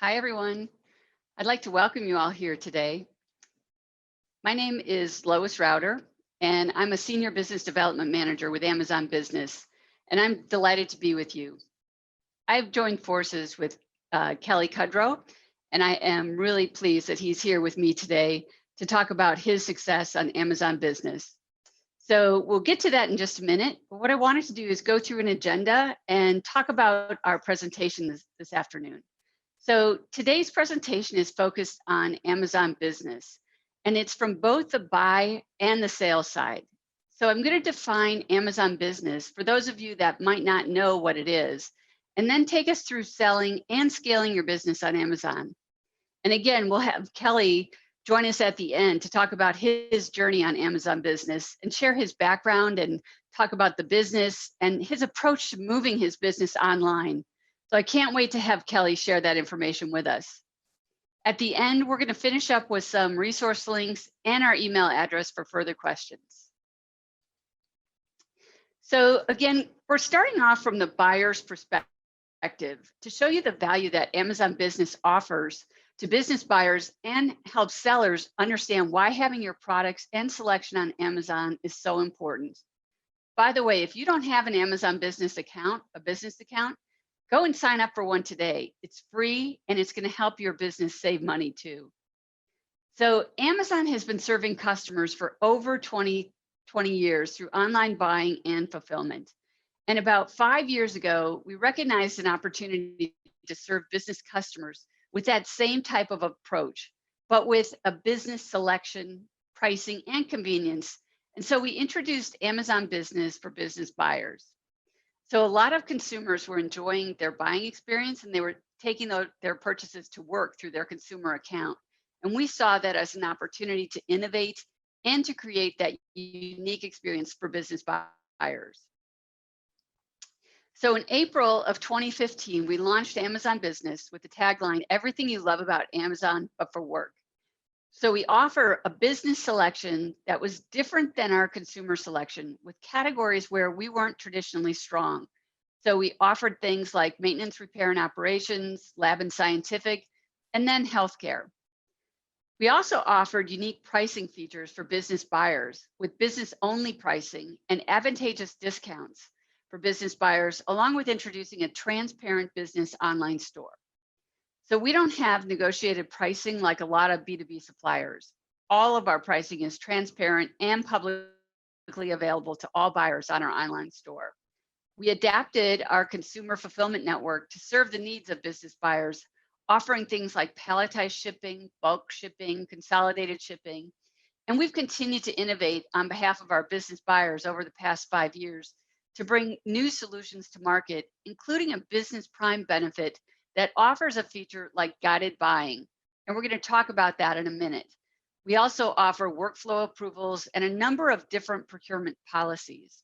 Hi, everyone. I'd like to welcome you all here today. My name is Lois Rauter, and I'm a Senior Business Development Manager with Amazon Business, and I'm delighted to be with you. I've joined forces with Kelly Kudrow, and I am really pleased that he's here with me today to talk about his success on Amazon Business. So we'll get to that in just a minute, but what I wanted to do is go through an agenda and talk about our presentation this afternoon. So today's presentation is focused on Amazon Business, and it's from both the buy and the sales side. So I'm going to define Amazon Business for those of you that might not know what it is, and then take us through selling and scaling your business on Amazon. And again, we'll have Kelly join us at the end to talk about his journey on Amazon Business and share his background and talk about the business and his approach to moving his business online. So I can't wait to have Kelly share that information with us. At the end, we're going to finish up with some resource links and our email address for further questions. So again, we're starting off from the buyer's perspective to show you the value that Amazon Business offers to business buyers and help sellers understand why having your products and selection on Amazon is so important. By the way, if you don't have an Amazon Business account, go and sign up for one today. It's free and it's going to help your business save money too. So Amazon has been serving customers for over 20 years through online buying and fulfillment. And about 5 years ago, we recognized an opportunity to serve business customers with that same type of approach, but with a business selection, pricing, and convenience. And so we introduced Amazon Business for business buyers. So a lot of consumers were enjoying their buying experience and they were taking their purchases to work through their consumer account. And we saw that as an opportunity to innovate and to create that unique experience for business buyers. So in April of 2015, we launched Amazon Business with the tagline, "Everything you love about Amazon, but for work." So we offer a business selection that was different than our consumer selection with categories where we weren't traditionally strong. So we offered things like maintenance, repair, and operations, lab and scientific, and then healthcare. We also offered unique pricing features for business buyers with business-only pricing and advantageous discounts for business buyers, along with introducing a transparent business online store. So we don't have negotiated pricing like a lot of B2B suppliers. All of our pricing is transparent and publicly available to all buyers on our online store. We adapted our consumer fulfillment network to serve the needs of business buyers, offering things like palletized shipping, bulk shipping, consolidated shipping. And we've continued to innovate on behalf of our business buyers over the past 5 years to bring new solutions to market, including a Business Prime benefit that offers a feature like guided buying. And we're going to talk about that in a minute. We also offer workflow approvals and a number of different procurement policies.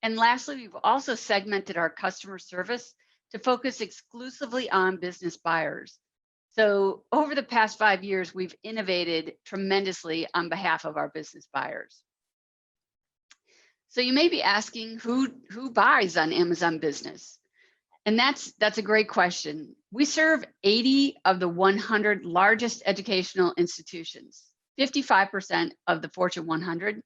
And lastly, we've also segmented our customer service to focus exclusively on business buyers. So over the past 5 years, we've innovated tremendously on behalf of our business buyers. So you may be asking who buys on Amazon Business? And that's a great question. We serve 80 of the 100 largest educational institutions, 55% of the Fortune 100,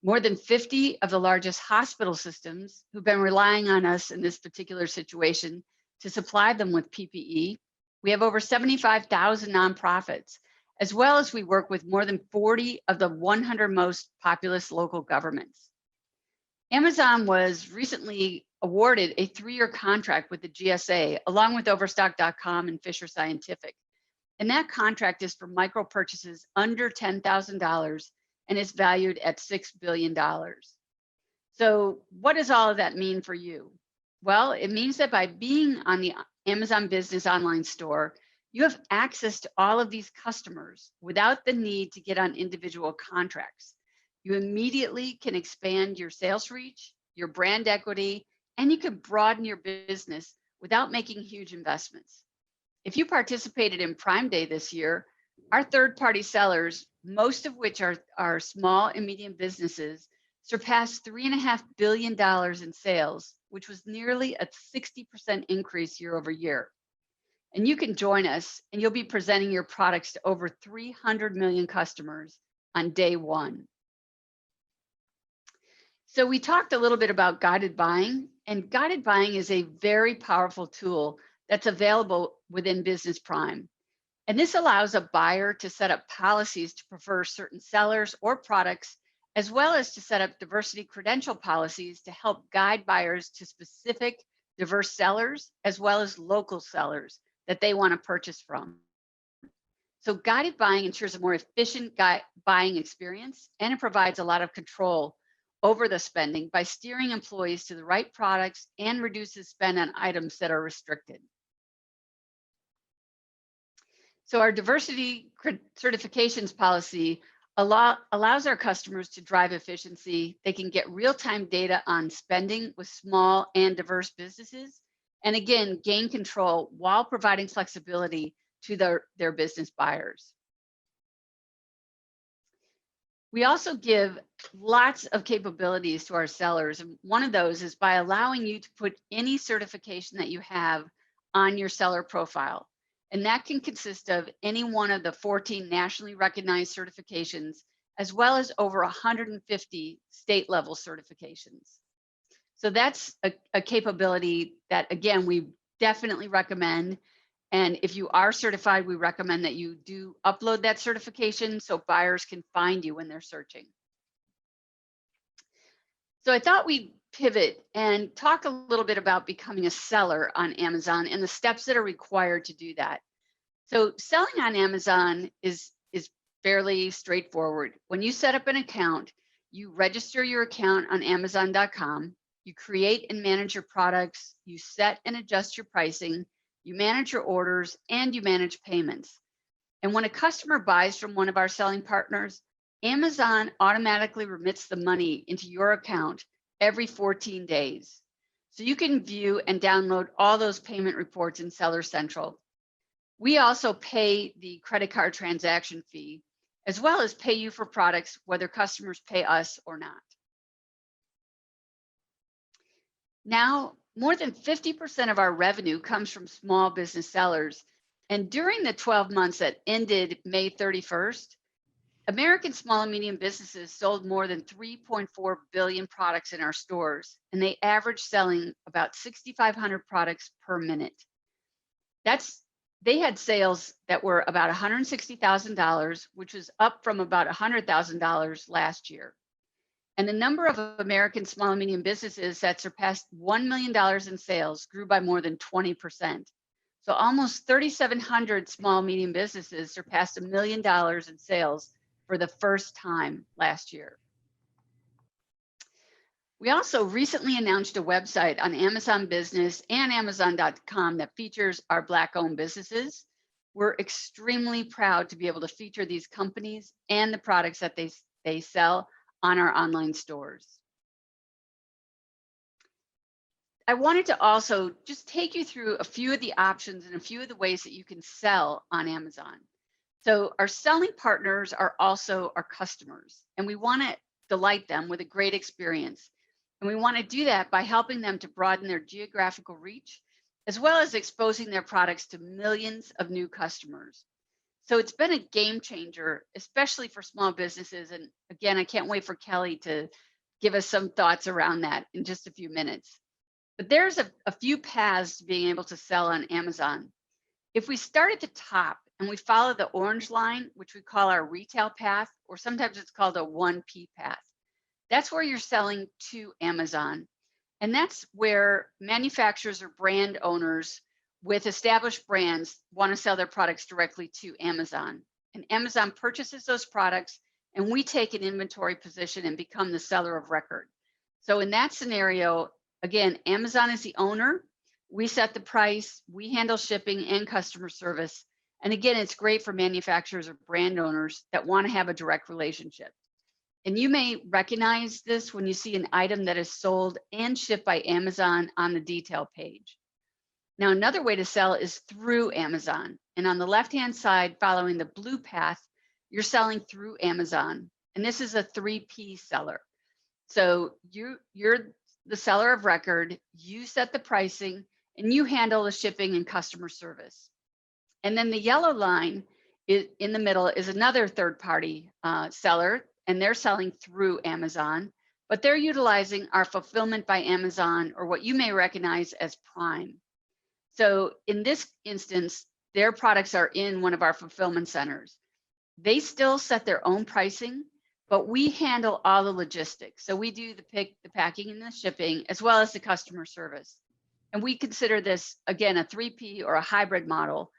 more than 50 of the largest hospital systems who've been relying on us in this particular situation to supply them with PPE. We have over 75,000 nonprofits, as well as we work with more than 40 of the 100 most populous local governments. Amazon was recently awarded a 3-year contract with the GSA, along with Overstock.com and Fisher Scientific. And that contract is for micro purchases under $10,000 and is valued at $6 billion. So what does all of that mean for you? Well, it means that by being on the Amazon Business online store, you have access to all of these customers without the need to get on individual contracts. You immediately can expand your sales reach, your brand equity, and you can broaden your business without making huge investments. If you participated in Prime Day this year, our third-party sellers, most of which are small and medium businesses, surpassed $3.5 billion in sales, which was nearly a 60% increase year over year. And you can join us and you'll be presenting your products to over 300 million customers on day one. So we talked a little bit about guided buying, and guided buying is a very powerful tool that's available within Business Prime. And this allows a buyer to set up policies to prefer certain sellers or products, as well as to set up diversity credential policies to help guide buyers to specific diverse sellers, as well as local sellers that they want to purchase from. So guided buying ensures a more efficient buying experience, and it provides a lot of control over the spending by steering employees to the right products and reduces spend on items that are restricted. So our diversity certifications policy allows our customers to drive efficiency. They can get real-time data on spending with small and diverse businesses, and again, gain control while providing flexibility to their business buyers. We also give lots of capabilities to our sellers. And one of those is by allowing you to put any certification that you have on your seller profile. And that can consist of any one of the 14 nationally recognized certifications, as well as over 150 state level certifications. So that's a capability that, again, we definitely recommend. And if you are certified, we recommend that you do upload that certification so buyers can find you when they're searching. So I thought we'd pivot and talk a little bit about becoming a seller on Amazon and the steps that are required to do that. So selling on Amazon is fairly straightforward. When you set up an account, you register your account on Amazon.com, you create and manage your products, you set and adjust your pricing, you manage your orders, and you manage payments. And when a customer buys from one of our selling partners, Amazon automatically remits the money into your account every 14 days. So you can view and download all those payment reports in Seller Central. We also pay the credit card transaction fee, as well as pay you for products, whether customers pay us or not. Now, more than 50% of our revenue comes from small business sellers. And during the 12 months that ended May 31st, American small and medium businesses sold more than 3.4 billion products in our stores, and they average selling about 6,500 products per minute. They had sales that were about $160,000, which was up from about $100,000 last year. And the number of American small and medium businesses that surpassed $1 million in sales grew by more than 20%. So almost 3,700 small and medium businesses surpassed $1 million in sales for the first time last year. We also recently announced a website on Amazon Business and Amazon.com that features our Black-owned businesses. We're extremely proud to be able to feature these companies and the products that they sell on our online stores. I wanted to also just take you through a few of the options and a few of the ways that you can sell on Amazon. So our selling partners are also our customers, and we want to delight them with a great experience. And we want to do that by helping them to broaden their geographical reach, as well as exposing their products to millions of new customers. So it's been a game changer, especially for small businesses. And again, I can't wait for Kelly to give us some thoughts around that in just a few minutes. But there's a few paths to being able to sell on Amazon. If we start at the top and we follow the orange line, which we call our retail path, or sometimes it's called a 1P path, that's where you're selling to Amazon. And that's where manufacturers or brand owners with established brands want to sell their products directly to Amazon. And Amazon purchases those products, and we take an inventory position and become the seller of record. So in that scenario, again, Amazon is the owner. We set the price, we handle shipping and customer service. And again, it's great for manufacturers or brand owners that want to have a direct relationship. And you may recognize this when you see an item that is sold and shipped by Amazon on the detail page. Now, another way to sell is through Amazon. And on the left-hand side, following the blue path, you're selling through Amazon. And this is a 3P seller. So you're the seller of record, you set the pricing, and you handle the shipping and customer service. And then the yellow line is, in the middle, is another third-party seller, and they're selling through Amazon, but they're utilizing our Fulfillment by Amazon, or what you may recognize as Prime. So in this instance, their products are in one of our fulfillment centers. They still set their own pricing, but we handle all the logistics. So we do the pick, the packing, and the shipping, as well as the customer service. And we consider this, again, a 3P or a hybrid model.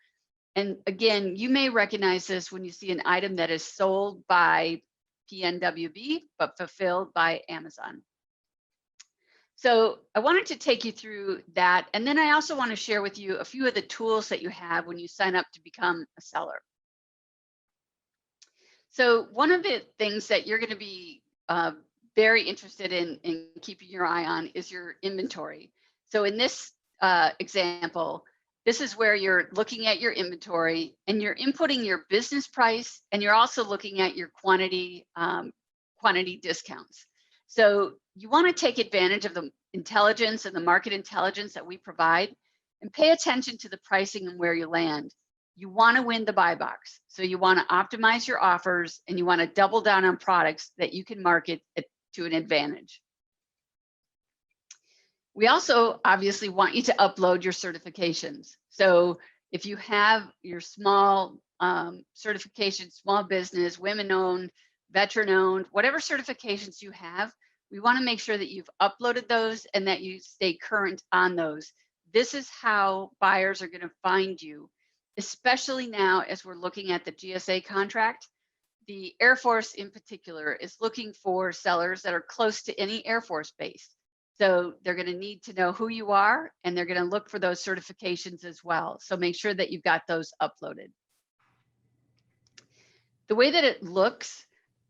And again, you may recognize this when you see an item that is sold by PNWB, but fulfilled by Amazon. So I wanted to take you through that. And then I also want to share with you a few of the tools that you have when you sign up to become a seller. So one of the things that you're going to be very interested in keeping your eye on is your inventory. So in this example, this is where you're looking at your inventory and you're inputting your business price, and you're also looking at your quantity discounts. So you want to take advantage of the intelligence and the market intelligence that we provide, and pay attention to the pricing and where you land. You want to win the buy box. So you want to optimize your offers, and you want to double down on products that you can market to an advantage. We also obviously want you to upload your certifications. So if you have your small certification, small business, women-owned, veteran-owned, whatever certifications you have, we want to make sure that you've uploaded those and that you stay current on those. This is how buyers are going to find you, especially now as we're looking at the GSA contract. The Air Force in particular is looking for sellers that are close to any Air Force base. So they're going to need to know who you are, and they're going to look for those certifications as well. So make sure that you've got those uploaded. The way that it looks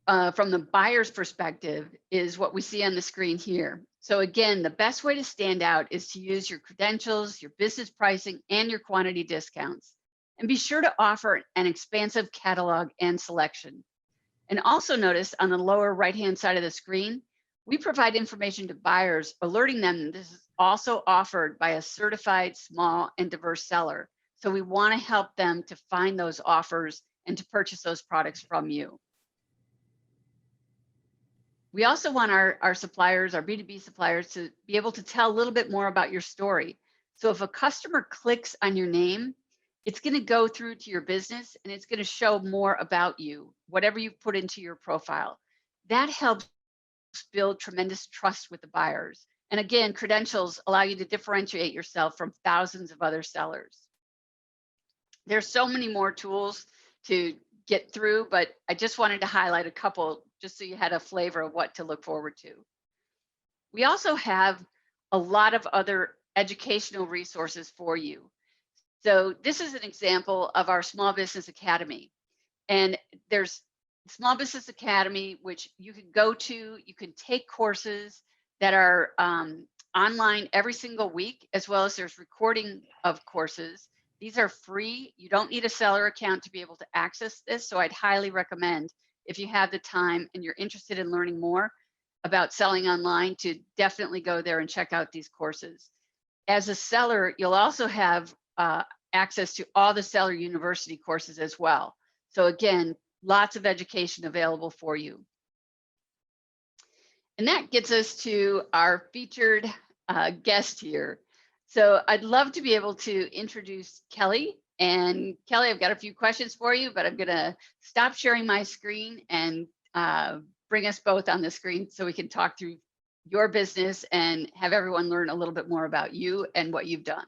from the buyer's perspective is what we see on the screen here. So again, the best way to stand out is to use your credentials, your business pricing, and your quantity discounts. And be sure to offer an expansive catalog and selection. And also notice on the lower right-hand side of the screen, we provide information to buyers, alerting them that this is also offered by a certified small and diverse seller. So we want to help them to find those offers and to purchase those products from you. We also want our suppliers, our B2B suppliers, to be able to tell a little bit more about your story. So if a customer clicks on your name, it's going to go through to your business, and it's going to show more about you, whatever you've put into your profile. That helps build tremendous trust with the buyers. And again, credentials allow you to differentiate yourself from thousands of other sellers. There's so many more tools to get through, but I just wanted to highlight a couple just so you had a flavor of what to look forward to. We also have a lot of other educational resources for you. So this is an example of our Small Business Academy. And there's Small Business Academy, which you can go to, you can take courses that are online every single week, as well as there's recording of courses. These are free. You don't need a seller account to be able to access this. So I'd highly recommend, if you have the time and you're interested in learning more about selling online, to definitely go there and check out these courses. As a seller, you'll also have access to all the Seller University courses as well. So again, lots of education available for you. And that gets us to our featured guest here. So I'd love to be able to introduce Kelly. And Kelly, I've got a few questions for you, but I'm going to stop sharing my screen and bring us both on the screen so we can talk through your business and have everyone learn a little bit more about you and what you've done.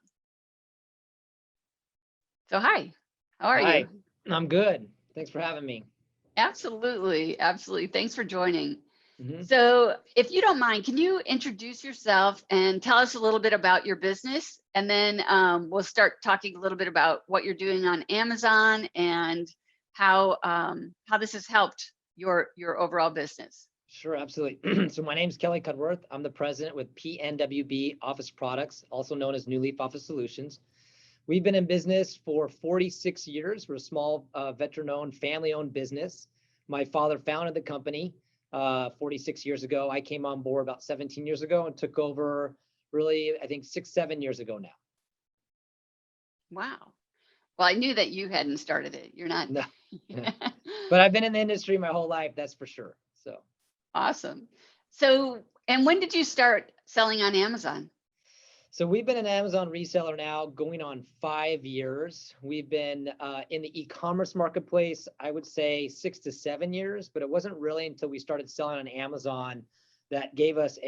So hi, how are you? I'm good. Thanks for having me. Absolutely, absolutely. Thanks for joining. Mm-hmm. So if you don't mind, can you introduce yourself and tell us a little bit about your business? And then we'll start talking a little bit about what you're doing on Amazon and how this has helped your overall business. Sure, absolutely. So my name is Kelly Cudworth. I'm the president with PNWB Office Products, also known as New Leaf Office Solutions. We've been in business for 46 years. We're a small veteran-owned, family-owned business. My father founded the company 46 years ago. I came on board about 17 years ago and took over really, I think 6-7 years ago now. Wow. Well, I knew that you hadn't started it. You're not. No, but I've been in the industry my whole life, that's for sure. So. Awesome. So, and when did you start selling on Amazon? So we've been an Amazon reseller now going on 5 years. We've been in the e-commerce marketplace, I would say 6 to 7 years, but it wasn't really until we started selling on Amazon that gave us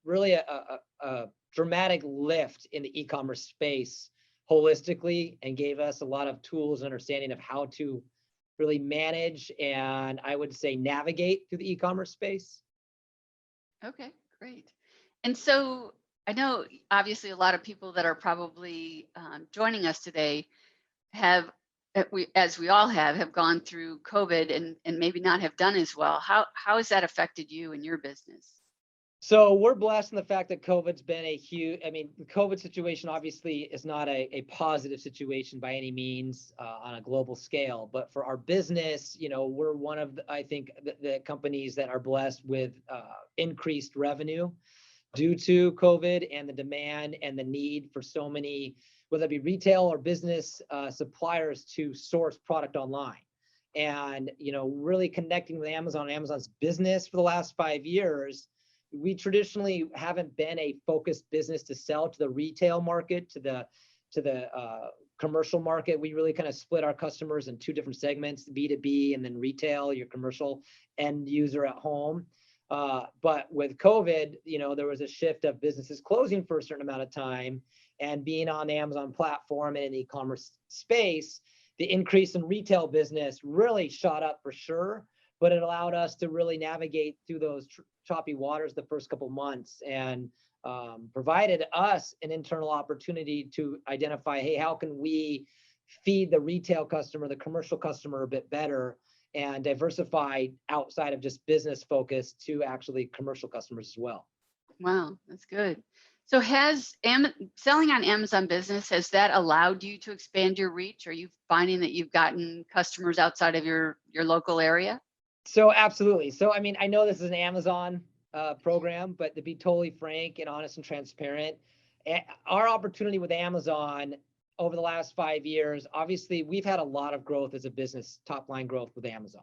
really a dramatic lift in the e-commerce space holistically, and gave us a lot of tools and understanding of how to really manage and, I would say, navigate through the e-commerce space. Okay, great. And so I know obviously a lot of people that are probably joining us today have, as we all have gone through COVID and maybe not have done as well. How has that affected you and your business? So we're blessed in the fact that COVID's been a huge, I mean, the COVID situation obviously is not a positive situation by any means on a global scale, but for our business, we're one of, I think, the companies that are blessed with increased revenue due to COVID and the demand and the need for so many, whether it be retail or business suppliers, to source product online. And, really connecting with Amazon and Amazon's business for the last 5 years, we traditionally haven't been a focused business to sell to the retail market, to the commercial market. We really kind of split our customers in two different segments: B2B and then retail, your commercial end user at home. But with COVID, there was a shift of businesses closing for a certain amount of time, and being on the Amazon platform and in the e-commerce space, the increase in retail business really shot up for sure. But it allowed us to really navigate through those choppy waters the first couple months, and provided us an internal opportunity to identify, hey, how can we feed the retail customer, the commercial customer a bit better, and diversify outside of just business focus to actually commercial customers as well. Wow, that's good. So has selling on Amazon Business, has that allowed you to expand your reach? Are you finding that you've gotten customers outside of your local area? So absolutely. So, I mean, I know this is an Amazon program, but to be totally frank and honest and transparent, our opportunity with Amazon over the last 5 years, obviously we've had a lot of growth as a business, top line growth with Amazon.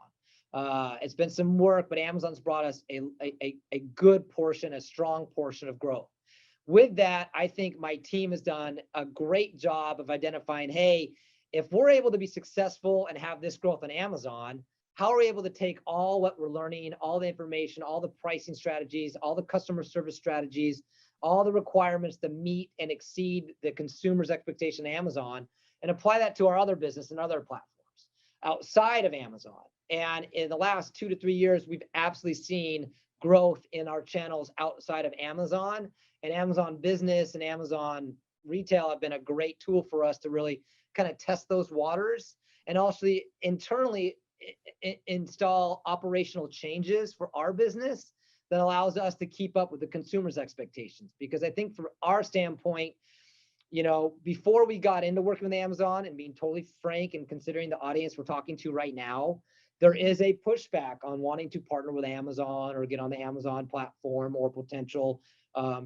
It's been some work, but Amazon's brought us a good portion, a strong portion of growth. With that, I think my team has done a great job of identifying, hey, if we're able to be successful and have this growth on Amazon, how are we able to take all what we're learning, all the information, all the pricing strategies, all the customer service strategies, all the requirements to meet and exceed the consumer's expectation of Amazon, and apply that to our other business and other platforms outside of Amazon? And in the last 2 to 3 years, we've absolutely seen growth in our channels outside of Amazon, and Amazon Business and Amazon Retail have been a great tool for us to really kind of test those waters, and also internally install operational changes for our business that allows us to keep up with the consumer's expectations. Because I think from our standpoint, before we got into working with Amazon, and being totally frank and considering the audience we're talking to right now, there is a pushback on wanting to partner with Amazon or get on the Amazon platform, or potential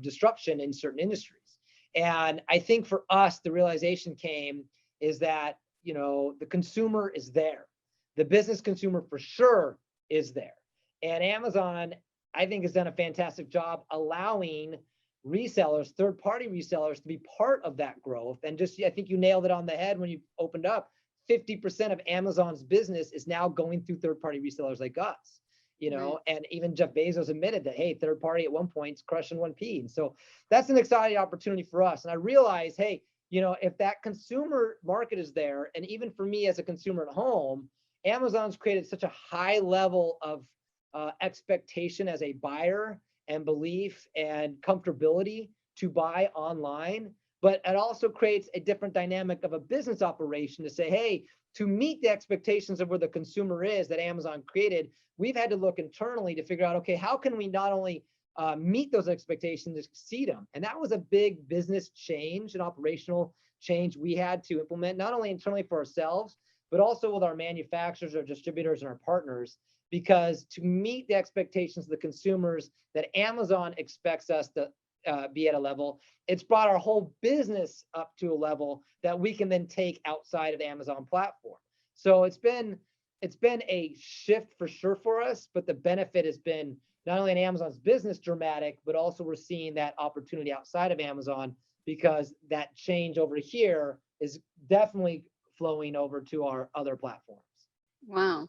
disruption in certain industries. And I think for us, the realization came is that, the consumer is there. The business consumer for sure is there. And Amazon, I think, has done a fantastic job allowing resellers, third-party resellers, to be part of that growth. And I think you nailed it on the head when you opened up. 50% of Amazon's business is now going through third-party resellers like us. Right. And even Jeff Bezos admitted that, hey, third party at one point is crushing 1P. And so that's an exciting opportunity for us. And I realized, hey, if that consumer market is there, and even for me as a consumer at home, Amazon's created such a high level of expectation as a buyer, and belief and comfortability to buy online. But it also creates a different dynamic of a business operation to say, hey, to meet the expectations of where the consumer is that Amazon created, we've had to look internally to figure out, okay, how can we not only meet those expectations, exceed them? And that was a big business change and operational change we had to implement, not only internally for ourselves, but also with our manufacturers, our distributors, and our partners. Because to meet the expectations of the consumers that Amazon expects us to be at a level. It's brought our whole business up to a level that we can then take outside of the Amazon platform. So it's been a shift for sure for us, but the benefit has been not only in Amazon's business dramatic, but also we're seeing that opportunity outside of Amazon, because that change over here is definitely flowing over to our other platforms. Wow.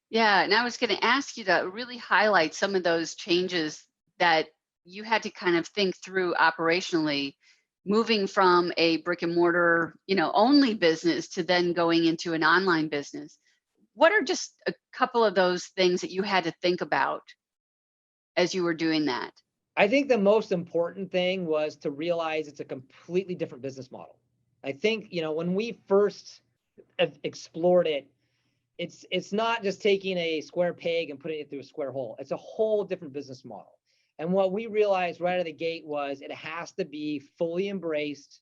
Yeah. And I was going to ask you to really highlight some of those changes that you had to kind of think through operationally, moving from a brick and mortar, only business to then going into an online business. What are just a couple of those things that you had to think about as you were doing that? I think the most important thing was to realize it's a completely different business model. I think, when we first explored it, it's not just taking a square peg and putting it through a square hole. It's a whole different business model. And what we realized right out of the gate was it has to be fully embraced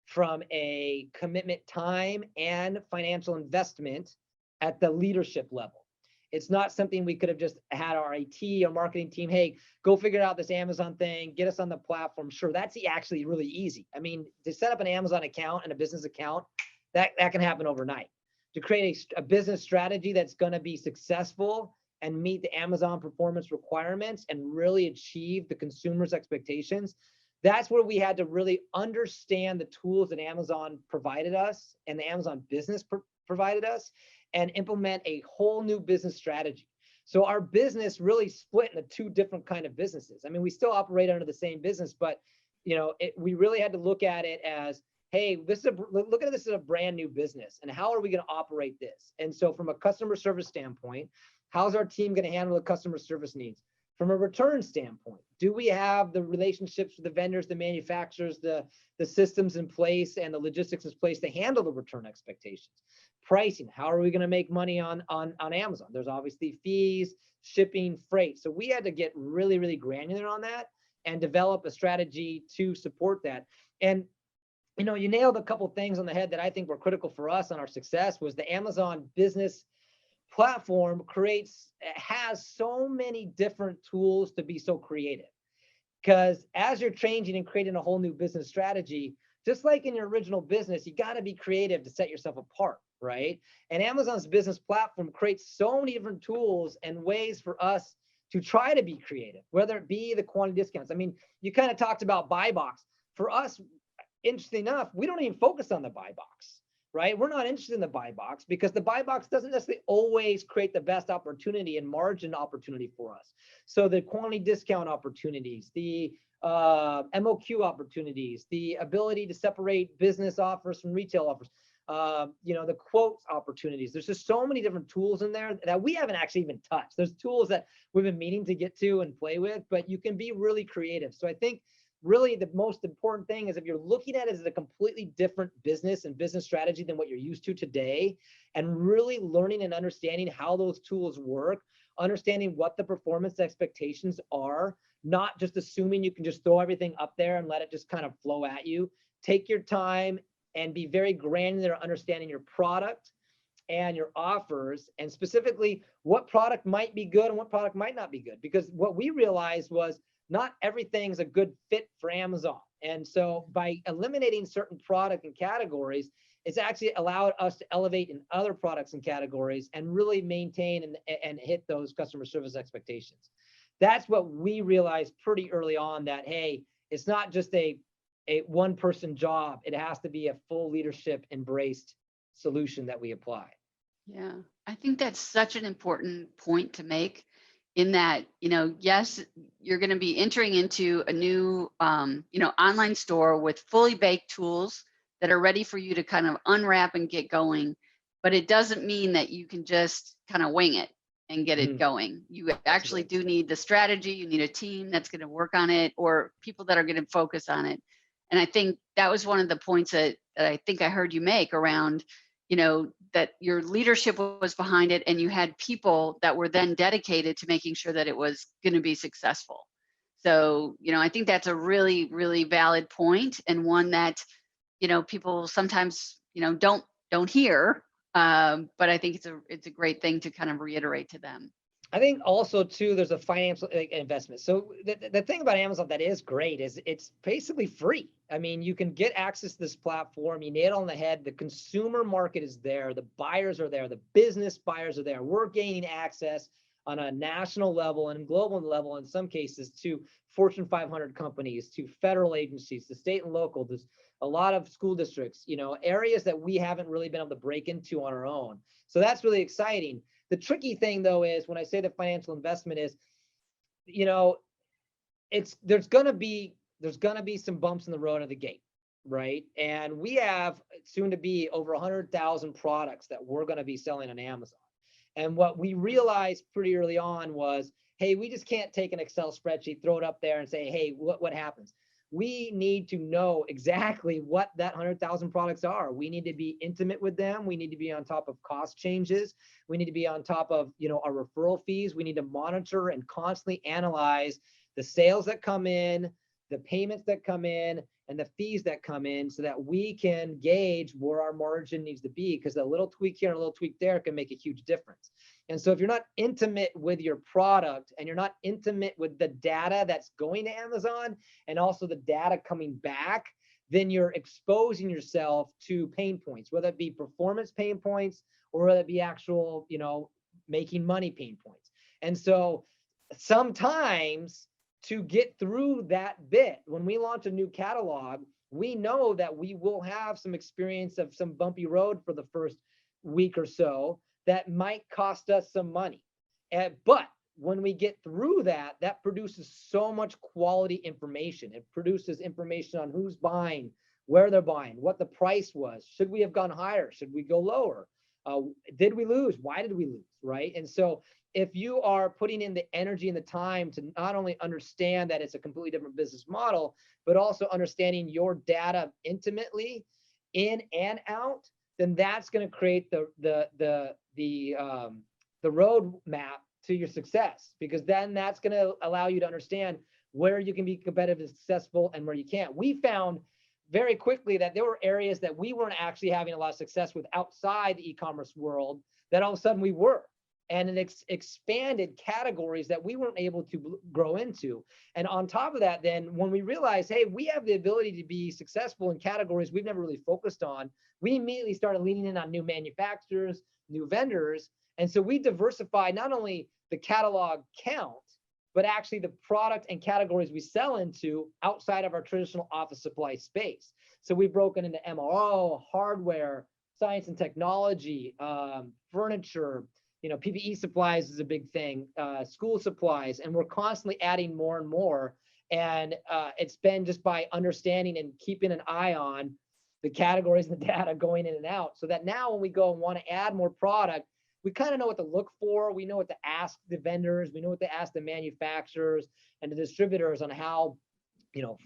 from a commitment time and financial investment at the leadership level. It's not something we could have just had our IT or marketing team, hey, go figure out this Amazon thing, get us on the platform. Sure, that's actually really easy. I mean, to set up an Amazon account and a business account, that can happen overnight. To create a business strategy that's going to be successful and meet the Amazon performance requirements and really achieve the consumer's expectations, that's where we had to really understand the tools that Amazon provided us and the Amazon business provided us, and implement a whole new business strategy. So our business really split into two different kind of businesses. I mean, we still operate under the same business, but we really had to look at it as, hey, look at this as a brand new business, and how are we going to operate this? And so from a customer service standpoint, how's our team going to handle the customer service needs? From a return standpoint, do we have the relationships with the vendors, the manufacturers, the systems in place and the logistics in place to handle the return expectations? Pricing, how are we going to make money on Amazon? There's obviously fees, shipping, freight. So we had to get really, really granular on that and develop a strategy to support that. And you nailed a couple things on the head that I think were critical for us on our success. Was the Amazon business platform has so many different tools to be so creative, because as you're changing and creating a whole new business strategy, just like in your original business, you got to be creative to set yourself apart, right? And Amazon's business platform creates so many different tools and ways for us to try to be creative, whether it be the quantity discounts. I mean, you kind of talked about buy box. For us, interesting enough, we don't even focus on the buy box, right? We're not interested in the buy box because the buy box doesn't necessarily always create the best opportunity and margin opportunity for us. So the quantity discount opportunities, the MOQ opportunities, the ability to separate business offers from retail offers, the quotes opportunities. There's just so many different tools in there that we haven't actually even touched. There's tools that we've been meaning to get to and play with, but you can be really creative. So I think really the most important thing is if you're looking at it as a completely different business and business strategy than what you're used to today, and really learning and understanding how those tools work, understanding what the performance expectations are, not just assuming you can just throw everything up there and let it just kind of flow at you. Take your time and be very granular understanding your product and your offers, and specifically what product might be good and what product might not be good. Because what we realized was not everything's a good fit for Amazon. And so by eliminating certain product and categories, it's actually allowed us to elevate in other products and categories and really maintain and hit those customer service expectations. That's what we realized pretty early on, that, hey, it's not just a one person job. It has to be a full leadership embraced solution that we apply. Yeah, I think that's such an important point to make, in that, yes, you're going to be entering into a new, online store with fully baked tools that are ready for you to kind of unwrap and get going. But it doesn't mean that you can just kind of wing it and get it going. You actually do need the strategy. You need a team that's going to work on it, or people that are going to focus on it. And I think that was one of the points that I think I heard you make around, that your leadership was behind it, and you had people that were then dedicated to making sure that it was going to be successful. So, I think that's a really, really valid point, and one that, people sometimes, don't hear. But I think it's a great thing to kind of reiterate to them. I think also too, there's a financial investment. So the thing about Amazon that is great is it's basically free. I mean, you can get access to this platform. You nail it on the head. The consumer market is there. The buyers are there. The business buyers are there. We're gaining access on a national level and global level in some cases to Fortune 500 companies, to federal agencies, to state and local. There's a lot of school districts, areas that we haven't really been able to break into on our own. So that's really exciting. The tricky thing though is when I say the financial investment is, there's gonna be some bumps in the road of the gate, right? And we have soon to be over 100,000 products that we're gonna be selling on Amazon. And what we realized pretty early on was, hey, we just can't take an Excel spreadsheet, throw it up there and say, hey, what happens? We need to know exactly what that 100,000 products are. We need to be intimate with them. We need to be on top of cost changes. We need to be on top of, our referral fees. We need to monitor and constantly analyze the sales that come in, the payments that come in, and the fees that come in so that we can gauge where our margin needs to be, because a little tweak here and a little tweak there can make a huge difference. And so if you're not intimate with your product and you're not intimate with the data that's going to Amazon and also the data coming back, then you're exposing yourself to pain points, whether it be performance pain points or whether it be actual, making money pain points. And so sometimes to get through that bit, when we launch a new catalog, we know that we will have some experience of some bumpy road for the first week or so that might cost us some money. But when we get through that, that produces so much quality information. It produces information on who's buying, where they're buying, what the price was. Should we have gone higher? Should we go lower? Did we lose? Why did we lose? Right? And so if you are putting in the energy and the time to not only understand that it's a completely different business model, but also understanding your data intimately in and out, then that's going to create the roadmap to your success, because then that's going to allow you to understand where you can be competitive and successful and where you can't. We found very quickly that there were areas that we weren't actually having a lot of success with outside the e-commerce world that all of a sudden we were. And it expanded categories that we weren't able to grow into. And on top of that, then when we realized, hey, we have the ability to be successful in categories we've never really focused on, we immediately started leaning in on new manufacturers, new vendors. And so we diversified not only the catalog count, but actually the product and categories we sell into outside of our traditional office supply space. So we've broken into MRO, hardware, science and technology, furniture, PPE supplies is a big thing, school supplies, and we're constantly adding more and more. And it's been just by understanding and keeping an eye on the categories and the data going in and out, so that now when we go and want to add more product, we kind of know what to look for. We know what to ask the vendors. We know what to ask the manufacturers and the distributors on how,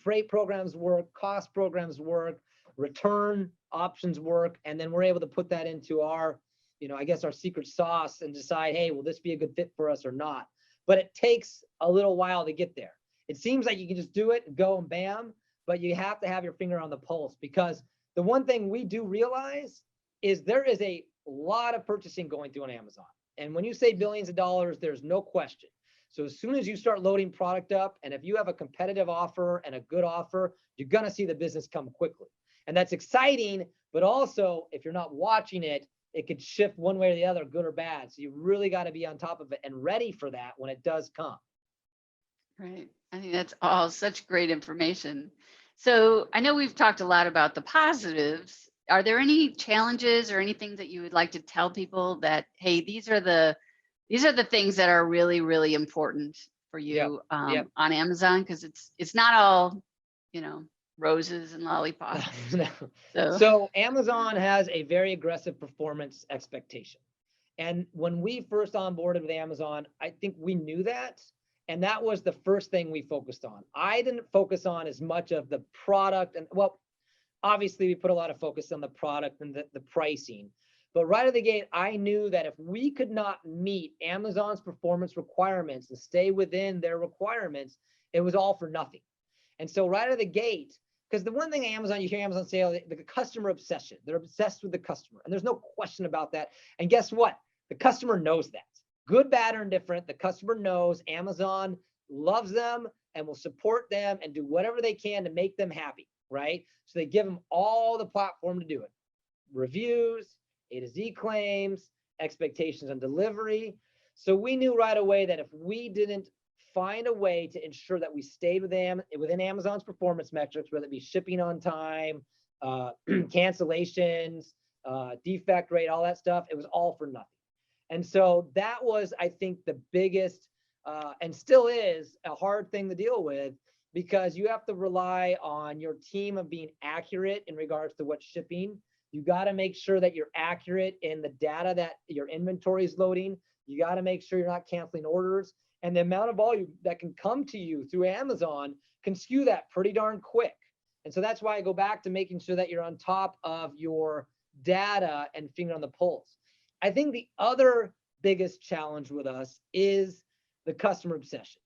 freight programs work, cost programs work, return options work. And then we're able to put that into our, I guess our secret sauce and decide, hey, will this be a good fit for us or not? But it takes a little while to get there. It seems like you can just do it and go and bam, but you have to have your finger on the pulse, because the one thing we do realize is there is a lot of purchasing going through on Amazon. And when you say billions of dollars, there's no question. So as soon as you start loading product up, and if you have a competitive offer and a good offer, you're going to see the business come quickly. And that's exciting, but also if you're not watching it, it could shift one way or the other, good or bad. So you really got to be on top of it and ready for that when it does come. Right. I think that's all such great information. So I know we've talked a lot about the positives. Are there any challenges or anything that you would like to tell people that, hey, these are the things that are really, really important for you on Amazon? Because it's not all, roses and lollipops. No. So Amazon has a very aggressive performance expectation. And when we first onboarded with Amazon, I think we knew that. And that was the first thing we focused on. I didn't focus on as much of the product. And well, obviously we put a lot of focus on the product and the pricing. But right out of the gate, I knew that if we could not meet Amazon's performance requirements and stay within their requirements, it was all for nothing. And so right out of the gate, because the one thing Amazon, you hear Amazon say, the customer obsession. They're obsessed with the customer. And there's no question about that. And guess what? The customer knows that. good, bad, or indifferent, the customer knows Amazon loves them and will support them and do whatever they can to make them happy, right? So they give them all the platform to do it. Reviews, A to Z claims, expectations on delivery. So we knew right away that if we didn't find a way to ensure that we stayed within Amazon's performance metrics, whether it be shipping on time, cancellations, defect rate, all that stuff, it was all for nothing. And so that was, I think, the biggest and still is a hard thing to deal with, because you have to rely on your team of being accurate in regards to what's shipping. You got to make sure that you're accurate in the data that your inventory is loading. You got to make sure you're not canceling orders. And the amount of volume that can come to you through Amazon can skew that pretty darn quick. And so that's why I go back to making sure that you're on top of your data and finger on the pulse. I think the other biggest challenge with us is the customer obsession.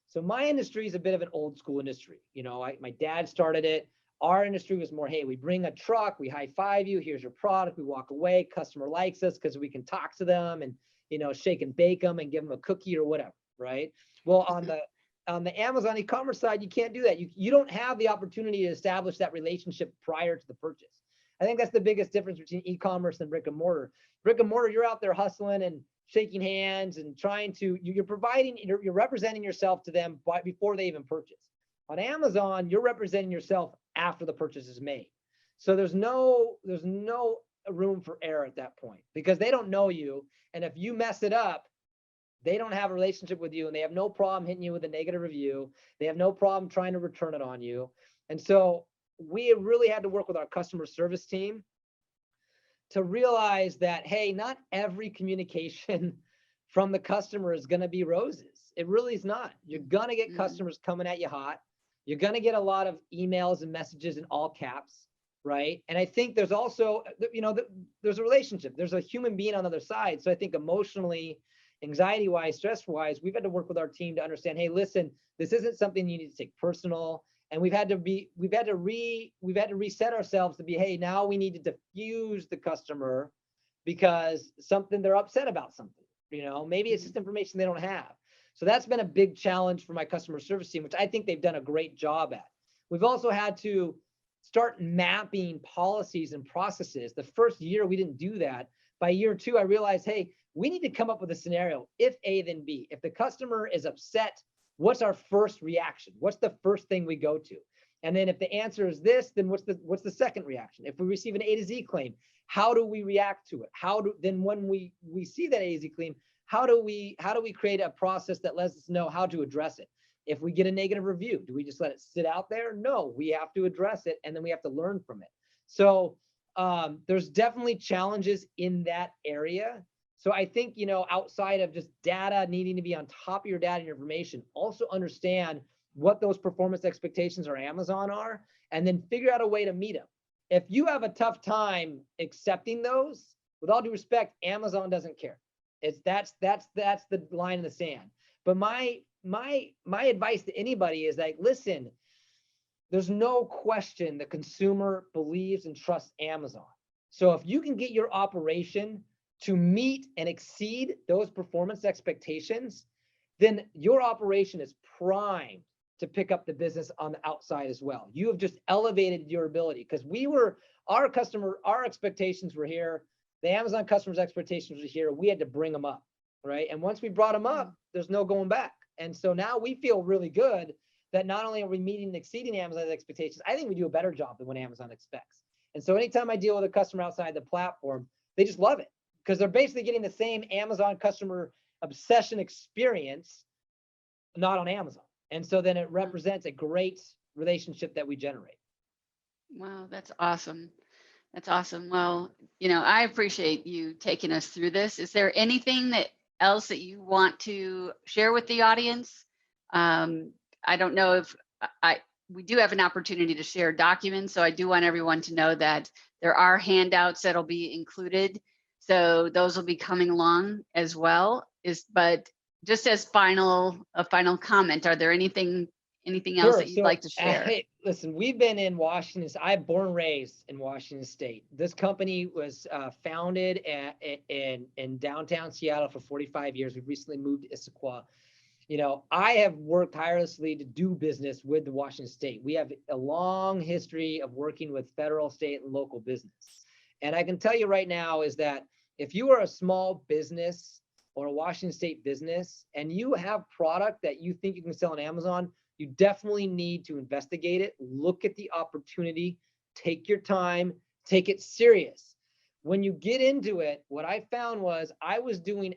So my industry is a bit of an old school industry. You know, my dad started it. Our industry was more, hey, we bring a truck, we high five you, here's your product, we walk away, customer likes us because we can talk to them and, you know, shake and bake them and give them a cookie or whatever, right? Well, on the Amazon e-commerce side, you can't do that. You don't have the opportunity to establish that relationship prior to the purchase. I think that's the biggest difference between e-commerce and brick and mortar. Brick and mortar, you're out there hustling and shaking hands and trying to, you're representing yourself to them before they even purchase. On Amazon, you're representing yourself after the purchase is made. So there's no room for error at that point, because they don't know you. And if you mess it up, they don't have a relationship with you, and they have no problem hitting you with a negative review. They have no problem trying to return it on you. And so we really had to work with our customer service team to realize that, hey, not every communication from the customer is going to be roses. It really is not. You're going to get customers coming at you hot. You're going to get a lot of emails and messages in all caps, right? And I think there's also, you know, there's a relationship. There's a human being on the other side. So I think emotionally, anxiety-wise, stress-wise, we've had to work with our team to understand, hey, listen, this isn't something you need to take personal. And we've had to reset ourselves to be, hey, now we need to diffuse the customer because they're upset about something. You know, maybe it's just information they don't have. So that's been a big challenge for my customer service team, which I think they've done a great job at. We've also had to start mapping policies and processes. The first year we didn't do that. By year 2, I realized, hey, we need to come up with a scenario. If A, then B. If the customer is upset, what's our first reaction? What's the first thing we go to? And then if the answer is this, then what's the second reaction? If we receive an A to Z claim, how do we react to it? Then when we see that A to Z claim, how do we create a process that lets us know how to address it? If we get a negative review, do we just let it sit out there? No, we have to address it, and then we have to learn from it. So there's definitely challenges in that area. So I think, you know, outside of just data, needing to be on top of your data and your information, also understand what those performance expectations or Amazon are, and then figure out a way to meet them. If you have a tough time accepting those, with all due respect, Amazon doesn't care. That's the line in the sand. But my advice to anybody is like, listen, there's no question the consumer believes and trusts Amazon. So if you can get your operation to meet and exceed those performance expectations, then your operation is primed to pick up the business on the outside as well. You have just elevated your ability, because our expectations were here. The Amazon customers' expectations were here. We had to bring them up, right? And once we brought them up, there's no going back. And so now we feel really good that not only are we meeting and exceeding Amazon's expectations, I think we do a better job than what Amazon expects. And so anytime I deal with a customer outside the platform, they just love it, because they're basically getting the same Amazon customer obsession experience, not on Amazon. And so then it represents a great relationship that we generate. Wow, that's awesome. That's awesome. Well, you know, I appreciate you taking us through this. Is there anything else that you want to share with the audience? I don't know if we do have an opportunity to share documents, so I do want everyone to know that there are handouts that'll be included. So those will be coming along as well. But just as a final comment, are there anything anything else Sure. that you'd like to share? Hey, listen, we've been in Washington. I'm born and raised in Washington State. This company was founded in downtown Seattle for 45 years. We've recently moved to Issaquah. You know, I have worked tirelessly to do business with the Washington State. We have a long history of working with federal, state, and local business. And I can tell you right now is that if you are a small business or a Washington State business and you have product that you think you can sell on Amazon, you definitely need to investigate it, look at the opportunity, take your time, take it serious. When you get into it, what I found was I was doing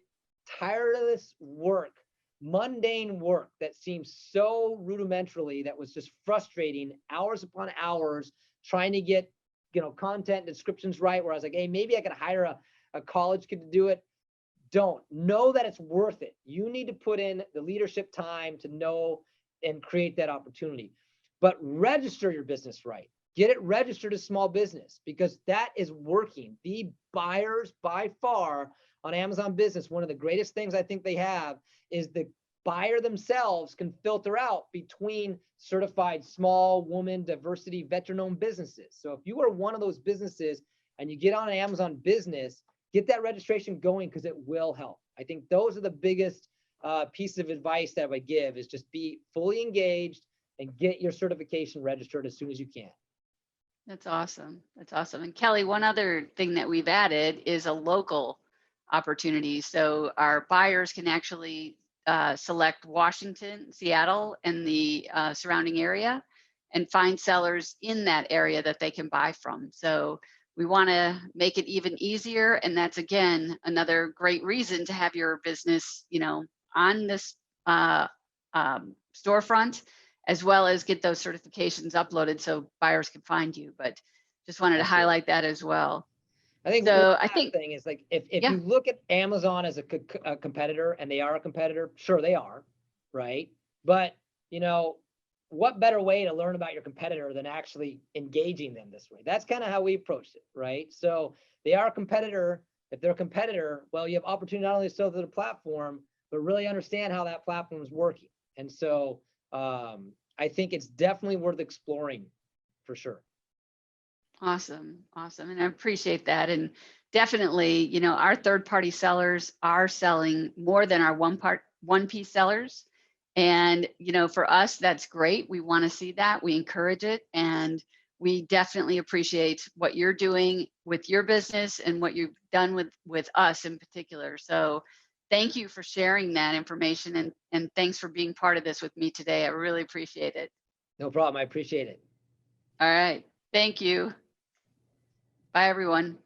tireless work, mundane work that seemed so rudimentarily, that was just frustrating, hours upon hours, trying to get, content descriptions right, where I was like, hey, maybe I could hire a college kid to do it. Don't. Know that it's worth it. You need to put in the leadership time to know and create that opportunity. But register your business right. Get it registered as small business, because that is working. The buyers by far on Amazon Business, one of the greatest things I think they have is the buyer themselves can filter out between certified small woman, diversity, veteran-owned businesses. So if you are one of those businesses and you get on an Amazon Business, get that registration going, because it will help. I think those are the biggest piece of advice that I would give, is just be fully engaged and get your certification registered as soon as you can. That's awesome. That's awesome. And Kelly, one other thing that we've added is a local opportunity. So our buyers can actually select Washington, Seattle, and the surrounding area, and find sellers in that area that they can buy from. So we want to make it even easier. And that's, again, another great reason to have your business, on this storefront, as well as get those certifications uploaded so buyers can find you. But just wanted to highlight that as well. I think So the thing is, like, if you look at Amazon as a competitor, and they are a competitor, sure they are, right? But what better way to learn about your competitor than actually engaging them this way? That's kind of how we approached it, right? So they are a competitor. If they're a competitor, well, you have opportunity not only to sell to the platform, but really understand how that platform is working. And so I think it's definitely worth exploring for sure. Awesome. Awesome. And I appreciate that. And definitely, our third-party sellers are selling more than our one-piece sellers. And, for us, that's great. We want to see that. We encourage it. And we definitely appreciate what you're doing with your business and what you've done with us in particular. So thank you for sharing that information. And thanks for being part of this with me today. I really appreciate it. No problem. I appreciate it. All right. Thank you. Bye, everyone.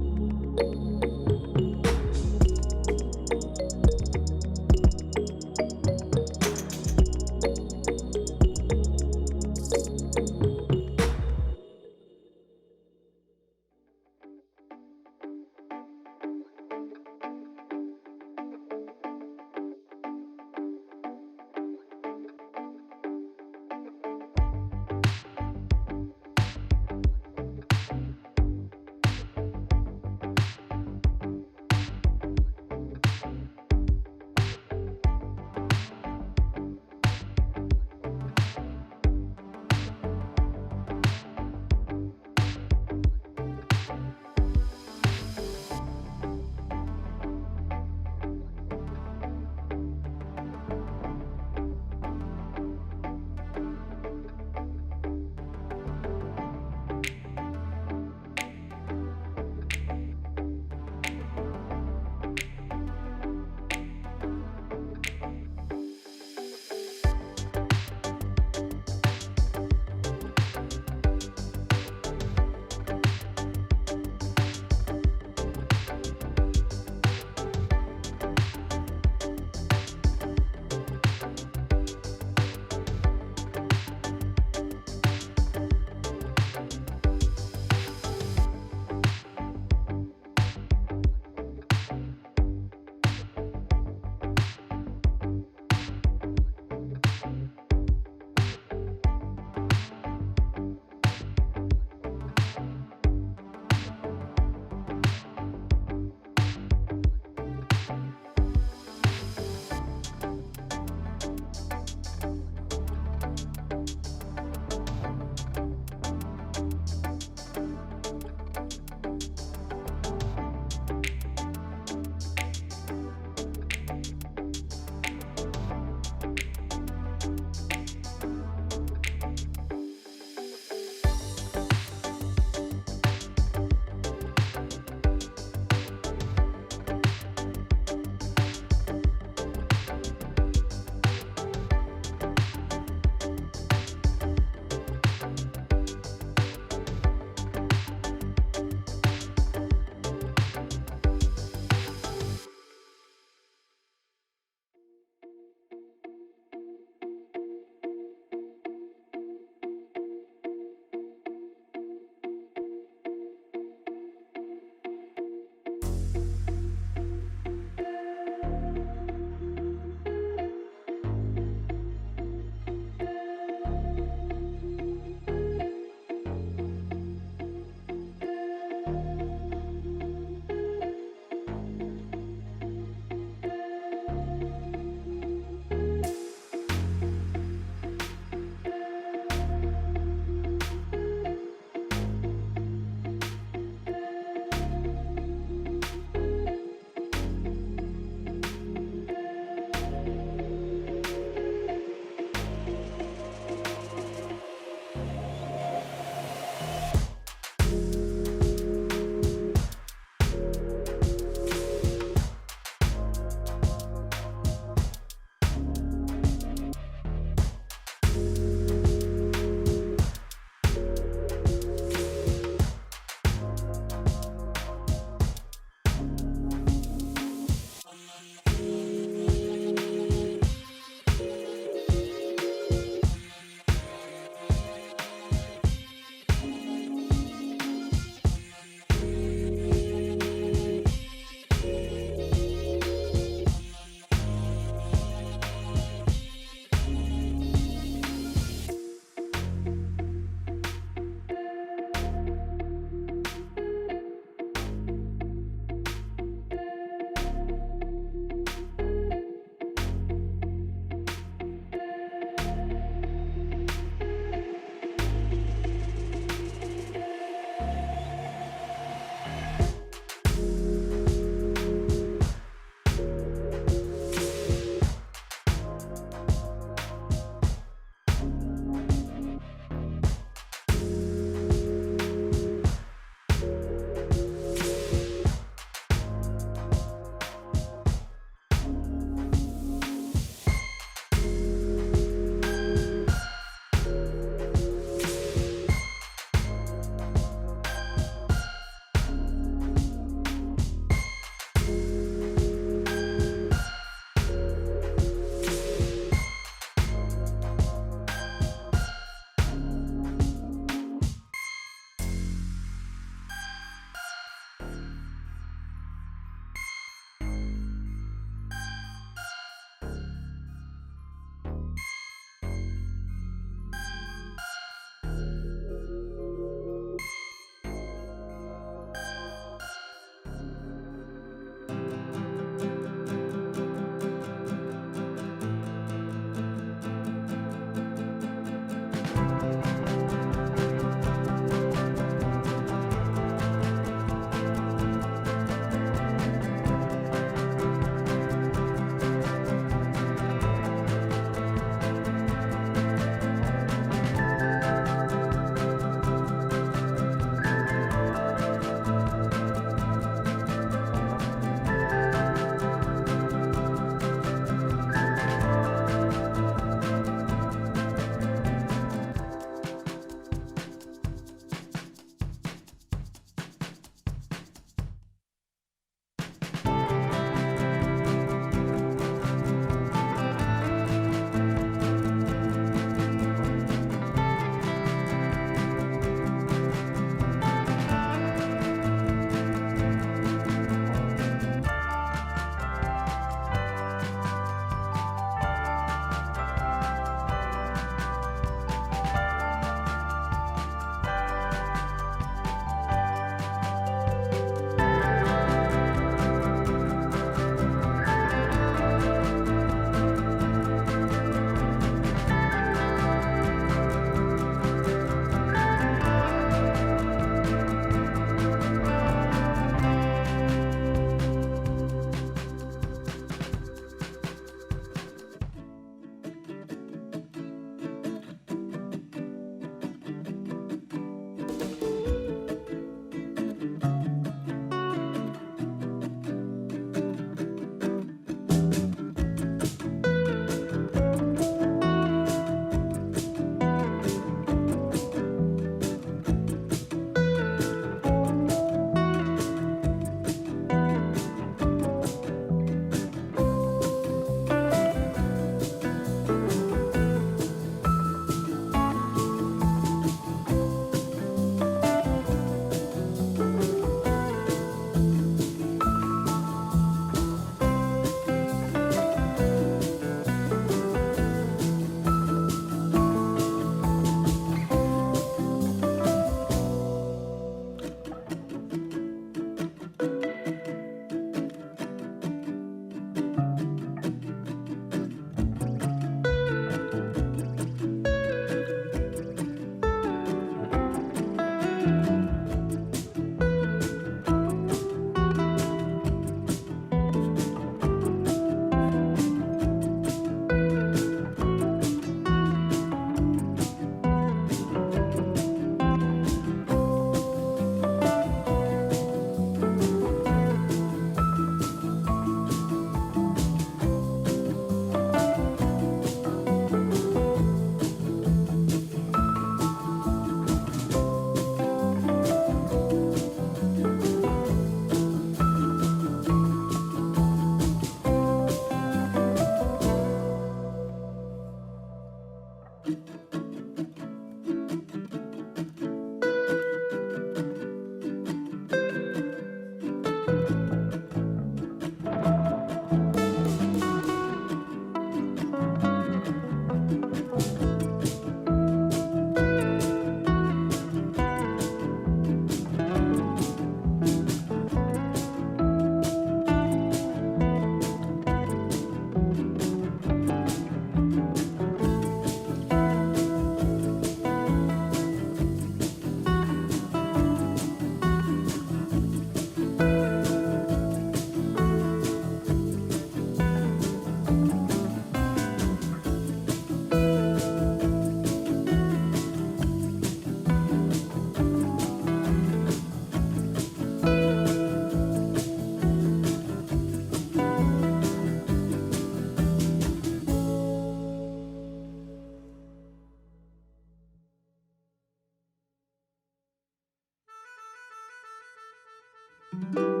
you.